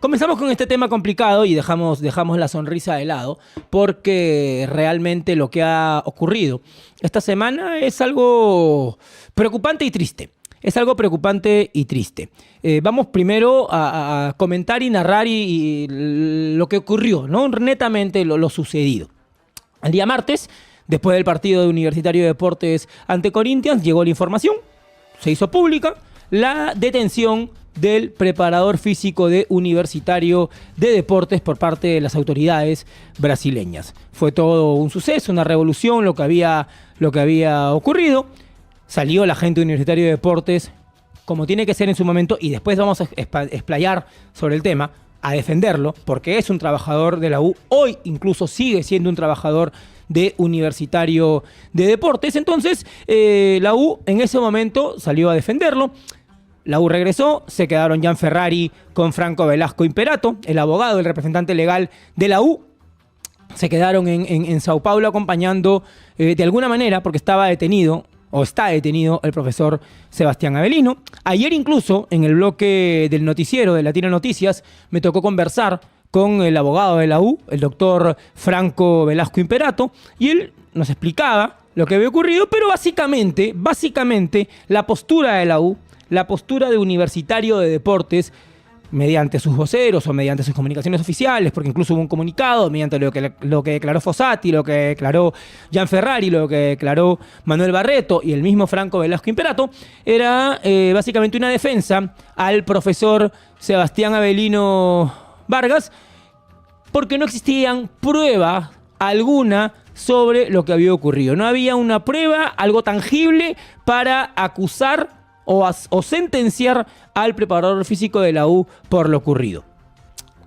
Comenzamos con este tema complicado y dejamos la sonrisa de lado porque realmente lo que ha ocurrido esta semana es algo preocupante y triste. Es algo preocupante y triste. Vamos primero a comentar y narrar y lo que ocurrió, ¿no? Netamente lo sucedido. El día martes, después del partido de Universitario de Deportes ante Corinthians, llegó la información, se hizo pública, la detención del preparador físico de Universitario de Deportes por parte de las autoridades brasileñas. Fue todo un suceso, una revolución, lo que había ocurrido. Salió la gente de Universitario de Deportes, como tiene que ser en su momento, y después vamos a explayar sobre el tema, a defenderlo, porque es un trabajador de la U. Hoy incluso sigue siendo un trabajador de Universitario de Deportes. Entonces, la U en ese momento salió a defenderlo. La U regresó, se quedaron Gian Ferrari con Franco Velasco Imperato, el abogado, el representante legal de la U. Se quedaron en Sao Paulo acompañando de alguna manera, porque estaba detenido, o está detenido, el profesor Sebastián Avelino. Ayer incluso, en el bloque del noticiero de Latino Noticias, me tocó conversar con el abogado de la U, el doctor Franco Velasco Imperato, y él nos explicaba lo que había ocurrido, pero básicamente, la postura de la U, la postura de Universitario de Deportes, mediante sus voceros o mediante sus comunicaciones oficiales, porque incluso hubo un comunicado, mediante lo que declaró Fossati, lo que declaró Gian Ferrari, lo que declaró Manuel Barreto y el mismo Franco Velasco Imperato, era básicamente una defensa al profesor Sebastián Avelino Vargas, porque no existían pruebas alguna sobre lo que había ocurrido. No había una prueba, algo tangible para acusar o sentenciar al preparador físico de la U por lo ocurrido.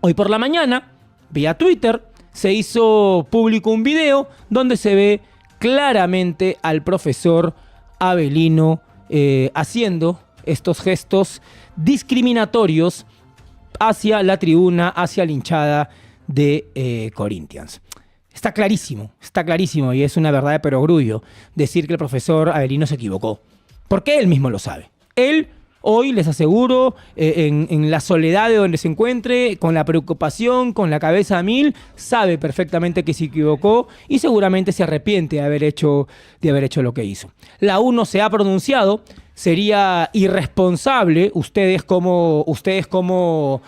Hoy por la mañana, vía Twitter, se hizo público un video donde se ve claramente al profesor Avelino haciendo estos gestos discriminatorios hacia la tribuna, hacia la hinchada de Corinthians. Está clarísimo y es una verdad de perogrullo decir que el profesor Avelino se equivocó. Porque él mismo lo sabe. Él, hoy les aseguro, en la soledad de donde se encuentre, con la preocupación, con la cabeza a mil, sabe perfectamente que se equivocó y seguramente se arrepiente de haber hecho lo que hizo. La U no se ha pronunciado. Sería irresponsable ustedes como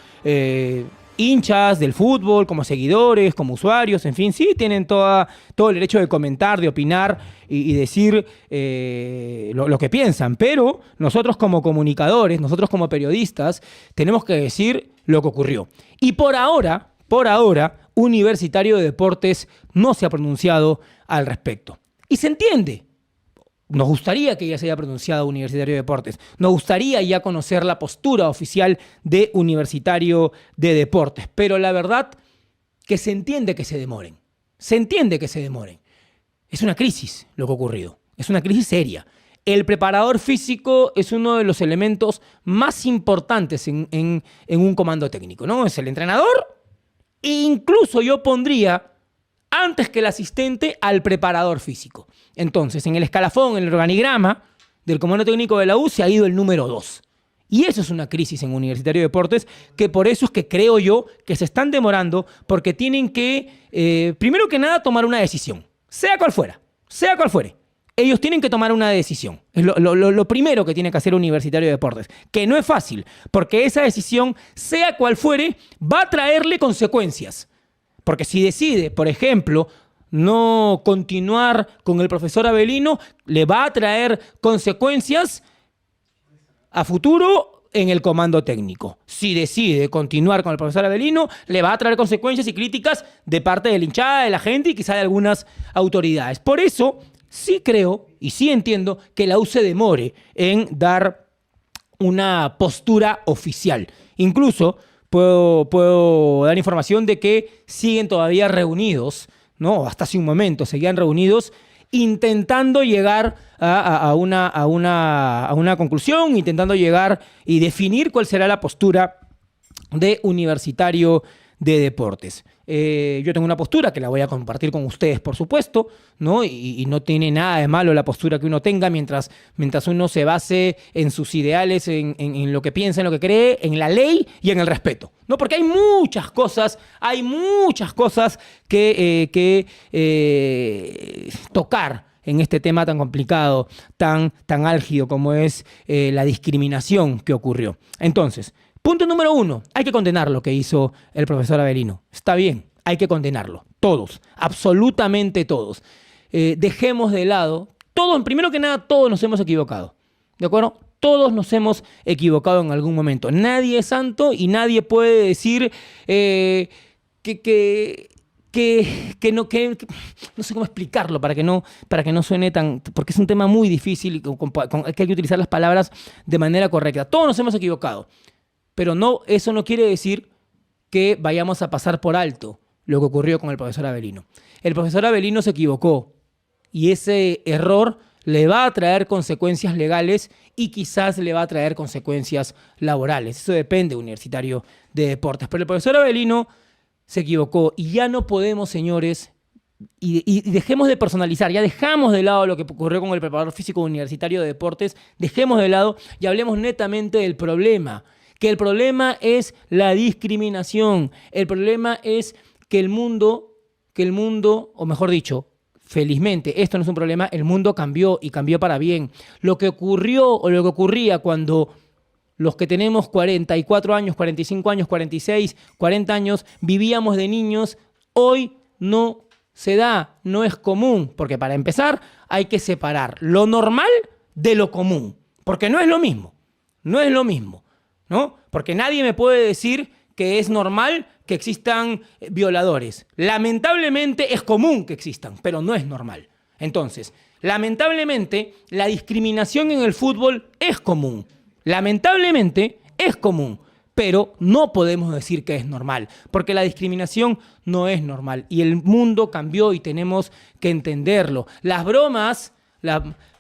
hinchas del fútbol, como seguidores, como usuarios, en fin, sí, tienen todo el derecho de comentar, de opinar y decir lo que piensan, pero nosotros como comunicadores, nosotros como periodistas, tenemos que decir lo que ocurrió. Y por ahora, Universitario de Deportes no se ha pronunciado al respecto. Y se entiende. Nos gustaría que ya se haya pronunciado Universitario de Deportes. Nos gustaría ya conocer la postura oficial de Universitario de Deportes. Pero la verdad que se entiende que se demoren. Es una crisis lo que ha ocurrido. Es una crisis seria. El preparador físico es uno de los elementos más importantes en un comando técnico, ¿no? Es el entrenador e incluso yo pondría antes que el asistente al preparador físico. Entonces, en el escalafón, en el organigrama del comando técnico de la U se ha ido el número 2. Y eso es una crisis en Universitario de Deportes, que por eso es que creo yo que se están demorando, porque tienen que, primero que nada, tomar una decisión. Sea cual fuere. Ellos tienen que tomar una decisión. Es lo primero que tiene que hacer Universitario de Deportes, que no es fácil, porque esa decisión, sea cual fuere, va a traerle consecuencias. Porque si decide, por ejemplo, no continuar con el profesor Avelino, le va a traer consecuencias a futuro en el comando técnico. Si decide continuar con el profesor Avelino, le va a traer consecuencias y críticas de parte de la hinchada, de la gente y quizá de algunas autoridades. Por eso, sí creo y sí entiendo que la U se demore en dar una postura oficial. Incluso puedo dar información de que siguen todavía reunidos, ¿no? Hasta hace un momento seguían reunidos intentando llegar a una conclusión, intentando llegar y definir cuál será la postura de Universitario de Deportes. Yo tengo una postura que la voy a compartir con ustedes, por supuesto, ¿no? Y no tiene nada de malo la postura que uno tenga mientras uno se base en sus ideales, en lo que piensa, en lo que cree, en la ley y en el respeto, ¿no? Porque hay muchas cosas que tocar en este tema tan complicado, tan álgido como es la discriminación que ocurrió. Entonces, punto número 1, hay que condenar lo que hizo el profesor Avelino. Está bien, hay que condenarlo. Todos, absolutamente todos. Dejemos de lado, primero que nada, todos nos hemos equivocado. ¿De acuerdo? Todos nos hemos equivocado en algún momento. Nadie es santo y nadie puede decir no sé cómo explicarlo para que no suene tan... Porque es un tema muy difícil y que hay que utilizar las palabras de manera correcta. Todos nos hemos equivocado. Pero eso no quiere decir que vayamos a pasar por alto lo que ocurrió con el profesor Avelino. El profesor Avelino se equivocó y ese error le va a traer consecuencias legales y quizás le va a traer consecuencias laborales. Eso depende, Universitario de Deportes. Pero el profesor Avelino se equivocó y ya no podemos, señores, y dejemos de personalizar, ya dejamos de lado lo que ocurrió con el preparador físico Universitario de Deportes, dejemos de lado y hablemos netamente del problema. Que el problema es la discriminación. El problema es que el mundo, o mejor dicho, felizmente, esto no es un problema, el mundo cambió y cambió para bien. Lo que ocurrió o lo que ocurría cuando los que tenemos 44 años, 45 años, 46, 40 años, vivíamos de niños, hoy no se da, no es común. Porque para empezar hay que separar lo normal de lo común. Porque no es lo mismo, ¿no? Porque nadie me puede decir que es normal que existan violadores. Lamentablemente es común que existan, pero no es normal. Entonces, lamentablemente, la discriminación en el fútbol es común. Lamentablemente es común, pero no podemos decir que es normal, porque la discriminación no es normal y el mundo cambió y tenemos que entenderlo. Las bromas,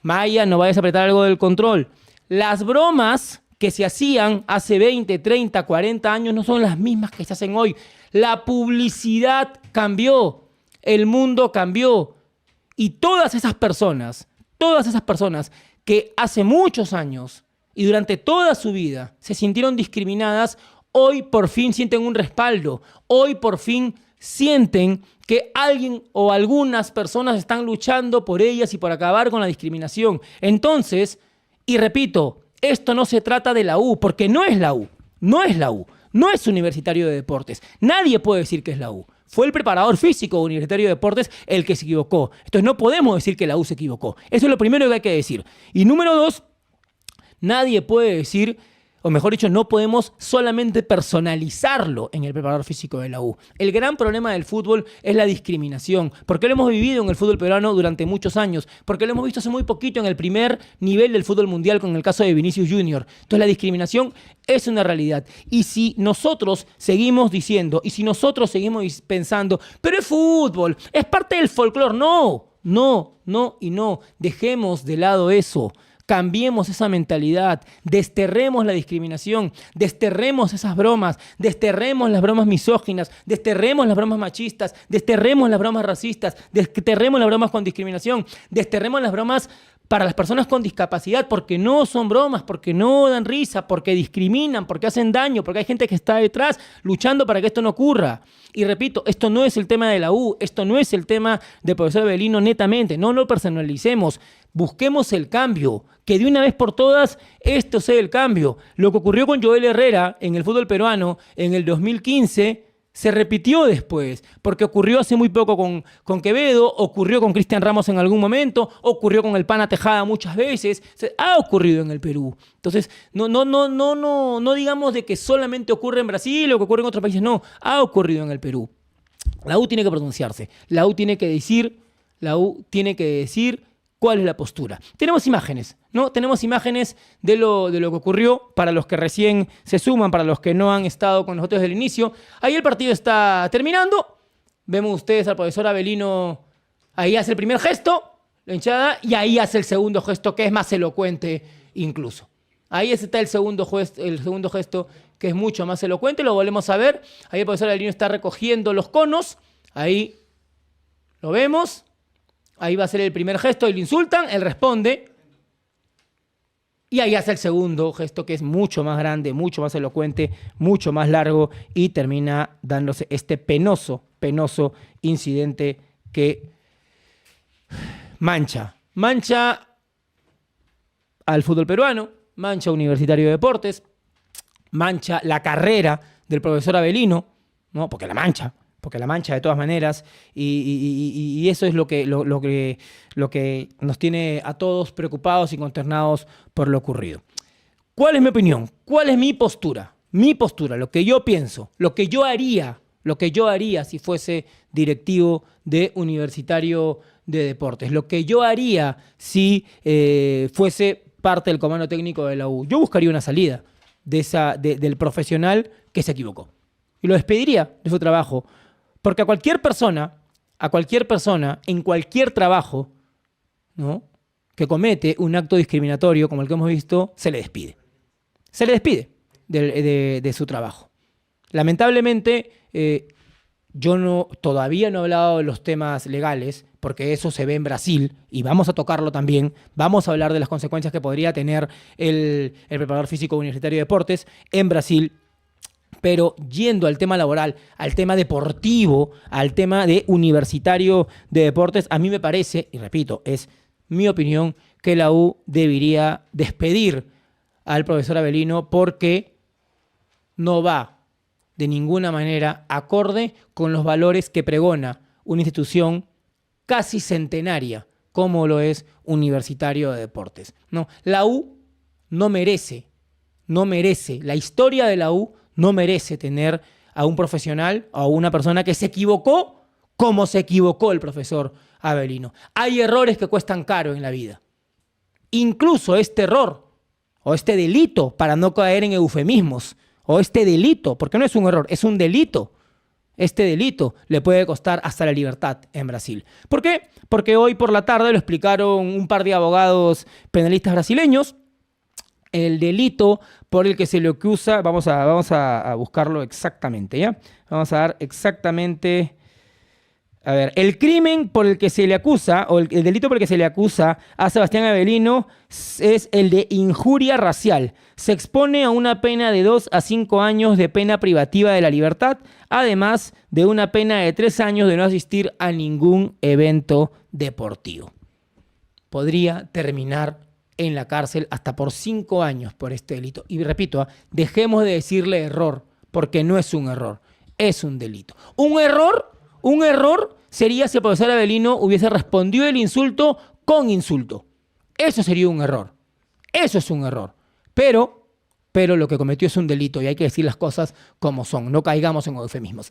Maya, no vayas a apretar algo del control. Las bromas que se hacían hace 20, 30, 40 años no son las mismas que se hacen hoy. La publicidad cambió, el mundo cambió y todas esas personas que hace muchos años y durante toda su vida se sintieron discriminadas, hoy por fin sienten un respaldo, hoy por fin sienten que alguien o algunas personas están luchando por ellas y por acabar con la discriminación. Entonces, y repito, esto no se trata de la U, porque no es la U, no es Universitario de Deportes. Nadie puede decir que es la U. Fue el preparador físico Universitario de Deportes el que se equivocó. Entonces no podemos decir que la U se equivocó. Eso es lo primero que hay que decir. Y número 2, nadie puede decir, o mejor dicho, no podemos solamente personalizarlo en el preparador físico de la U. El gran problema del fútbol es la discriminación, porque lo hemos vivido en el fútbol peruano durante muchos años, porque lo hemos visto hace muy poquito en el primer nivel del fútbol mundial con el caso de Vinicius Junior. Entonces la discriminación es una realidad. Y si nosotros seguimos diciendo, y si nosotros seguimos pensando, pero es fútbol, es parte del folclore, no, dejemos de lado eso. Cambiemos esa mentalidad, desterremos la discriminación, desterremos esas bromas, desterremos las bromas misóginas, desterremos las bromas machistas, desterremos las bromas racistas, desterremos las bromas con discriminación, desterremos las bromas para las personas con discapacidad, porque no son bromas, porque no dan risa, porque discriminan, porque hacen daño, porque hay gente que está detrás luchando para que esto no ocurra. Y repito, esto no es el tema de la U, esto no es el tema del profesor Avelino netamente, no lo personalicemos, busquemos el cambio, que de una vez por todas esto sea el cambio. Lo que ocurrió con Joel Herrera en el fútbol peruano en el 2015 se repitió después, porque ocurrió hace muy poco con Quevedo, ocurrió con Cristian Ramos en algún momento, ocurrió con el Pana Tejada muchas veces, ha ocurrido en el Perú. Entonces, no digamos de que solamente ocurre en Brasil o que ocurre en otros países, no, ha ocurrido en el Perú. La U tiene que pronunciarse, la U tiene que decir cuál es la postura. Tenemos imágenes, ¿no? Tenemos imágenes de lo que ocurrió para los que recién se suman, para los que no han estado con nosotros desde el inicio. Ahí el partido está terminando. Vemos ustedes al profesor Avelino, ahí hace el primer gesto, la hinchada, y ahí hace el segundo gesto, que es más elocuente incluso. Ahí está el segundo gesto, que es mucho más elocuente. Lo volvemos a ver. Ahí el profesor Avelino está recogiendo los conos. Ahí lo vemos. Ahí va a ser el primer gesto y le insultan. Él responde. Y ahí hace el segundo gesto, que es mucho más grande, mucho más elocuente, mucho más largo, y termina dándose este penoso incidente que mancha al fútbol peruano, mancha a Universitario de Deportes, mancha la carrera del profesor Avelino, ¿no? Porque la mancha de todas maneras, y eso es lo que nos tiene a todos preocupados y consternados por lo ocurrido. ¿Cuál es mi opinión? ¿Cuál es mi postura? Mi postura, lo que yo pienso, lo que yo haría si fuese directivo de Universitario de Deportes, lo que yo haría si fuese parte del comando técnico de la U. Yo buscaría una salida del profesional que se equivocó y lo despediría de su trabajo. Porque a cualquier persona, en cualquier trabajo, ¿no?, que comete un acto discriminatorio como el que hemos visto, se le despide. Se le despide de su trabajo. Lamentablemente, yo todavía no he hablado de los temas legales, porque eso se ve en Brasil, y vamos a tocarlo también. Vamos a hablar de las consecuencias que podría tener el preparador físico Universitario de Deportes en Brasil. Pero yendo al tema laboral, al tema deportivo, al tema de Universitario de Deportes, a mí me parece, y repito, es mi opinión, que la U debería despedir al profesor Avelino porque no va de ninguna manera acorde con los valores que pregona una institución casi centenaria como lo es Universitario de Deportes. No, la U no merece, la historia de la U no merece tener a un profesional o a una persona que se equivocó como se equivocó el profesor Avelino. Hay errores que cuestan caro en la vida. Incluso este error o este delito, para no caer en eufemismos, o este delito, porque no es un error, es un delito. Este delito le puede costar hasta la libertad en Brasil. ¿Por qué? Porque hoy por la tarde lo explicaron un par de abogados penalistas brasileños. El delito por el que se le acusa, vamos a buscarlo exactamente, ¿ya? Vamos a dar exactamente, a ver, el crimen por el que se le acusa, o el delito por el que se le acusa a Sebastián Avelino es el de injuria racial. Se expone a una pena de 2 a 5 años de pena privativa de la libertad, además de una pena de 3 años de no asistir a ningún evento deportivo. Podría terminar en la cárcel hasta por 5 años por este delito. Y repito, dejemos de decirle error, porque no es un error, es un delito. Un error sería si el profesor Avelino hubiese respondido el insulto con insulto. Eso sería un error. Eso es un error. Pero lo que cometió es un delito y hay que decir las cosas como son. No caigamos en eufemismos.